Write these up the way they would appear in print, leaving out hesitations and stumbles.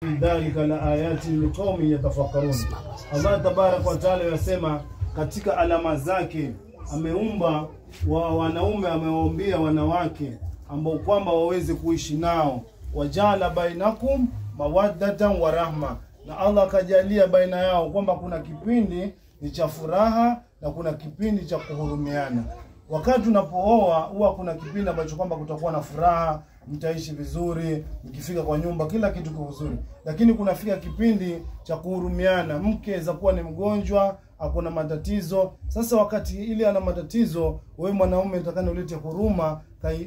dhalika la ayatin liqaumin yatafakkarun. Allah tabarak wa taala yasema katika alama zake ameumba wanaume, amewaumbia wanawake ambao kwamba waweze kuishi nao. Wajala bainakum mawaddatan wa rahma, na Allah akajalia baina yao kwamba kuna kipindi ni cha furaha na kuna kipindi cha kuhurumiana. Wakati unapooa huwa kuna kipindi ambacho kwamba kutakuwa na furaha, mtaishi vizuri, mkifika kwa nyumba kila kitu kiko vizuri. Lakini kunafika kipindi cha kuhurumiana, mke za kuwa ni mgonjwa, hakuna matatizo. Sasa wakati ile ana matatizo, wewe mwanaume utakana ulete huruma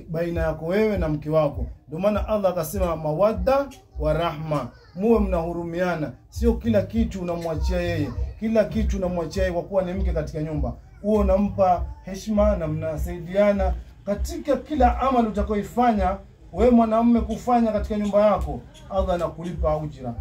baina yako wewe na mke wako. Ndio maana Allah akasema mawadda wa rahma, muwe mnahurumiana, sio kila kitu unamwachia yeye, kila kitu unamwachia yeye. Kwa kuwa ni mke katika nyumba, huo unampa heshima na mnasaidiana katika kila amali utakayoifanya wewe mwanamume kufanya katika nyumba yako. Allah anakulipa ujira.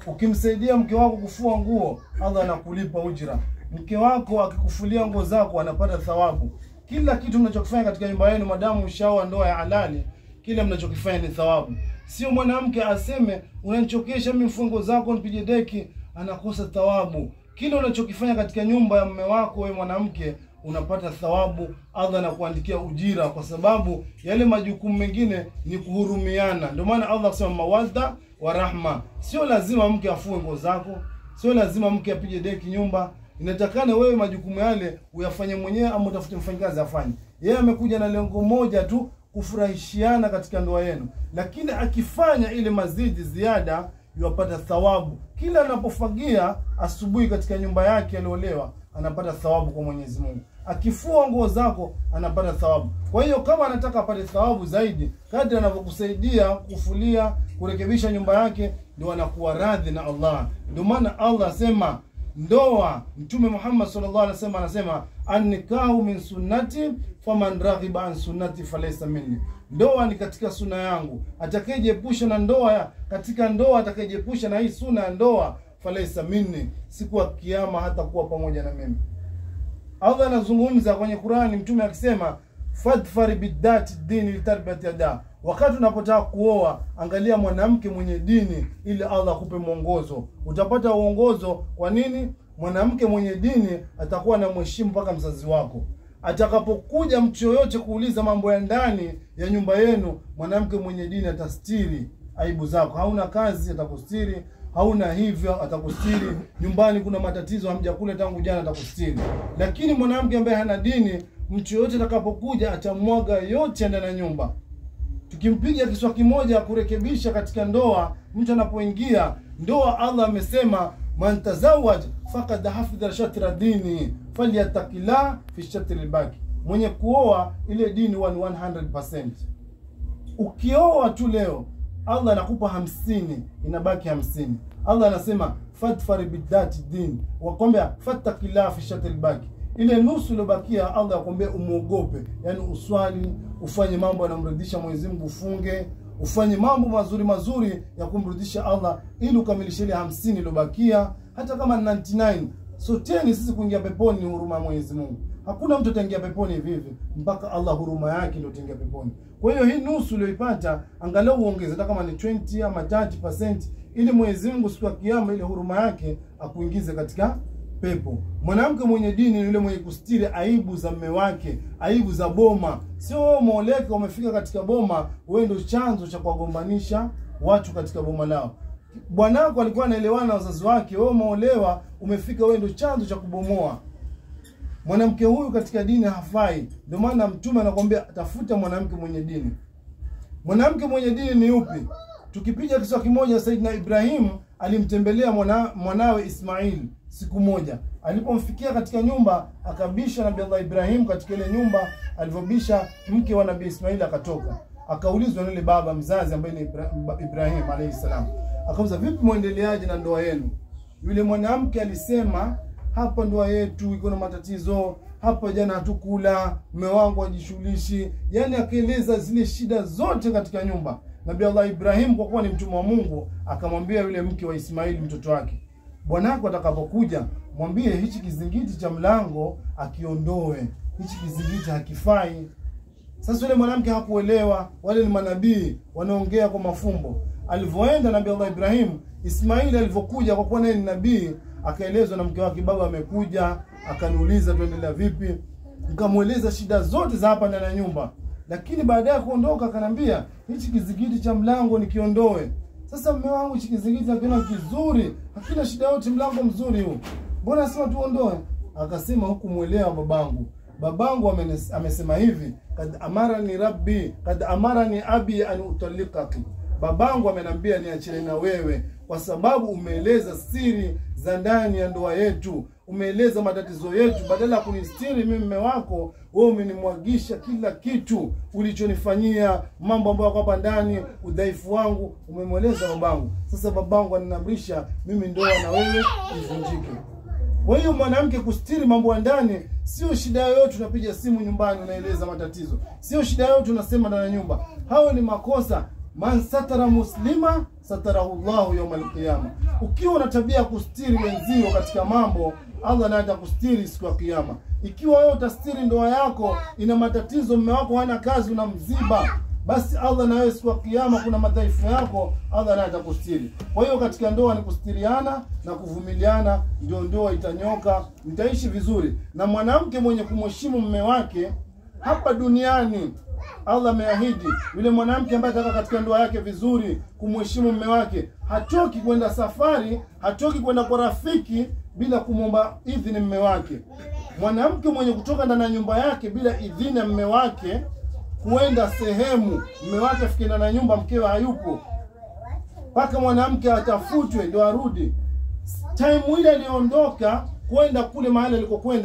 Ukimsaidia mke wako kufua nguo, Allah anakulipa ujira. Mke wako akikufulia nguo zako anapata thawabu. Kila kitu mnachokifanya katika nyumba yenu, madamu ushaoa ndoa ya halali, kila mnachokifanya ni thawabu. Sio mwanamke aseme unanichokesha mimi mfue nguo zako nipige deki, anakosa thawabu. Kila unachokifanya katika nyumba ya mume wako wewe mwanamke unapata thawabu. Allah anakuandikia ujira, kwa sababu yale majukumu mengine ni kuhurumiana. Ndio maana Allah akasema mawadda wa rahma. Sio lazima mke afue nguo zako, sio lazima mke apige deki nyumba. Inatakana wewe majukumu yale uyafanye mwenyewe, ama utafute mfanyikazi afanye. Yeye amekuja na lengo moja tu, kufurahishiana katika ndoa yenu. Lakini akifanya ile mazidi ziada, yupata thawabu. Kila anapofagia asubuhi katika nyumba yake aliolewa, anapata thawabu kwa Mwenyezi Mungu. Akifua nguo zako anapata thawabu. Kwa hiyo kama anataka apate thawabu zaidi, kadri anavyokusaidia kufulia, kurekebisha nyumba yake, ndio anakuwa radhi na Allah. Ndio maana Allah asema ndoa, Mtume Muhammad sallallahu alaihi wasallam anasema an-nikahu min sunnati faman raghiba an sunnati falaysa minni. Ndoa ni katika sunna yangu, atakayejiepusha na ndoa katika ndoa, atakayejiepusha na hii sunna ya ndoa, falaysa minni, siku ya kiyama hata kuwa pamoja na mimi. Allah anazungumza kwenye Qur'ani, Mtume akisema fadfari bidati dini litarbati yada. Wakati unapotaka kuoa, angalia mwanamke mwenye dini ili Allah akupe mwongozo. Utapata uongozo. Kwa nini? Mwanamke mwenye dini atakuwa na mheshimu mpaka mzazi wako. Atakapokuja mtu yoyote kuuliza mambo ya ndani ya nyumba yenu, mwanamke mwenye dini atastiri aibu zako. Hauna kazi, atakustiri. Hauna hivyo, atakustiri. Nyumbani kuna matatizo, hamjakula tangu jana, atakustiri. Lakini mwanamke ambaye hana dini, mtu yote atakapokuja atamwaga yote ndani ya nyumba. Tukimpiga kiswa kimoja kurekebisha katika ndoa, mtu anapoingia ndoa, Allah amesema man tazawwaj faqad hafidha shatra dini falyattaqillah fi shatri albaki. Mwenye kuoa ile dini huwa ni 100%. Ukioa tu leo, Allah anakupa 50, inabaki 50. Allah anasema fadfar bidati din, wakwambia fattaqillah fi shatri albaki. Ile nusu iliyobakia Allah akwambia umuogope, yani uswali, ufanye mambo yanamridhisha Mwenyezi Mungu, ufunge, ufanye mambo mazuri mazuri ya kumridhisha Allah, ili ukamilishe ile 50 iliyobakia. Hata kama 99, soteni sisi kuingia peponi ni huruma ya Mwenyezi Mungu. Hakuna mtu ataingia peponi hivi hivi, mpaka Allah huruma yake ndio ataingia peponi. Kwa hiyo hii nusu uliyoipata angalau uongeze, hata kama ni 20 ama 30%, ili Mwenyezi Mungu siku ya kiyama ile huruma yake akuingize katika pepo. Mwanamke mwenye dini yule mwenye kustiri aibu za mume wake, aibu za boma. Sio wewe umeoleka umefika katika boma, wewe ndio chanzo cha kuwagombanisha watu katika boma lao. Bwanako alikuwa anaelewana na wazazi wake, wewe umeolewa umefika, wewe ndio chanzo cha kubomoa. Mwanamke huyu katika dini hafai. Ndio maana Mtume anakuambia tafuta mwanamke mwenye dini. Mwanamke mwenye dini ni yupi? Tukipiga kiswa kimoja, Saidina Ibrahim alimtembelea mwanawe Ismail siku moja. Alipomfikia katika nyumba, akabisha Nabii Allah Ibrahim katika ile nyumba. Alivyobisha, mke wa Nabii Ismail akatoka. Akaulizwa na yule baba mzazi ambaye ni Ibrahim alayhi salam, akauliza vipi muendeleaje na ndoa yenu? Yule mwanamke alisema hapa ndoa yetu iko na matatizo, hapa jana hatukula, mume wangu hajishughulishi. Yani akaeleza zile shida zote katika nyumba. Nabii Allah Ibrahim kwa kuwa ni mtume wa Mungu, akamwambia yule mke wa Ismail mtoto wake, bwanako atakapokuja mwambie hichi kizingiti cha mlango akiondoe, hichi kizingiti hakifai. Sasa yule mwanamke hakuelewa, wale ni manabii wanaongea kwa mafumbo. Alivyoenda Nabii Allah Ibrahim, Ismaili alivyokuja, kwa kuwa naye ni nabii, akaelezwa na mke wake, baba amekuja, akaniuliza tuendelea vipi. Nikamueleza shida zote za hapa ndani ya nyumba. Lakini baadaye kuondoka akanambia, hichi kizingiti cha mlango nikiondoe. Sasa mume wangu, hichi kizingiti nakiona kizuri, hakina shida yote, mlango mzuri huu, mbona sema tuondoe? Akasema, hukumuelewa babangu. Babangu amesema hivi, kad amarani rabbi, kad amarani abi an utalikaki. Babangu amenambia niachane na wewe kwa sababu umeeleza siri za ndani ya ndoa yetu, umeeleza matatizo yetu. Badala ya kunistiri mimi mume wako, wewe umenimwagisha kila kitu ulichonifanyia, mambo ambayo yako hapa ndani, udhaifu wangu umemweleza babangu. Sasa babangu ananiamrisha mimi ndoa na wewe ivunjike. Kwa hiyo mwanamke kustiri mambo ya ndani sio shida yoyote. Tunapiga simu nyumbani unaeleza matatizo, sio shida yoyote tunasema ndani ya nyumba. Hao ni makosa. Man satara muslima satarahu Allahu yawmal qiyama. Ukiwa una tabia kustiri wenzio katika mambo, Allah naye atakustiri siku ya kiyama. Ikiwa wewe utastiri ndoa yako ina matatizo, mume wako hana kazi, unamziba, basi Allah na wewe siku ya kiyama kuna madhaifu yako, Allah naye atakustiri. Kwa hiyo katika ndoa ni kustiriana na kuvumiliana, ndio ndoa itanyoka, mtaishi vizuri. Na mwanamke mwenye kumheshimu mume wake hapa duniani, Allah ameahidi yule mwanamke ambaye ataka katika ndoa yake vizuri, kumheshimu mume wake, hatoki kwenda safari, hatoki kwenda kwa rafiki bila kumwomba idhini mume wake. Mwanamke mwenye kutoka ndani ya nyumba yake bila idhini ya mume wake kuenda sehemu, mume wake afike ndani ya nyumba, mkewe hayupo, mpaka mwanamke atafutwe ndio arudi. Time ile aliondoka kwenda kule mahali alikokwenda